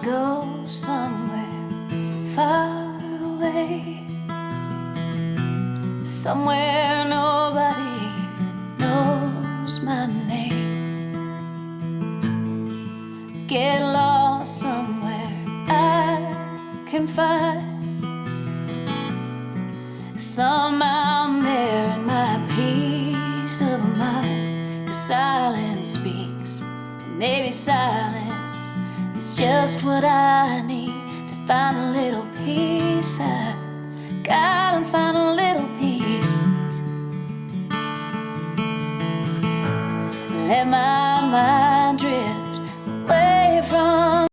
go somewhere far away, somewhere nobody knows my name. Get lost somewhere I can find some out there in my peace of mind. 'Cause silence speaks, and maybe silence is just what I need.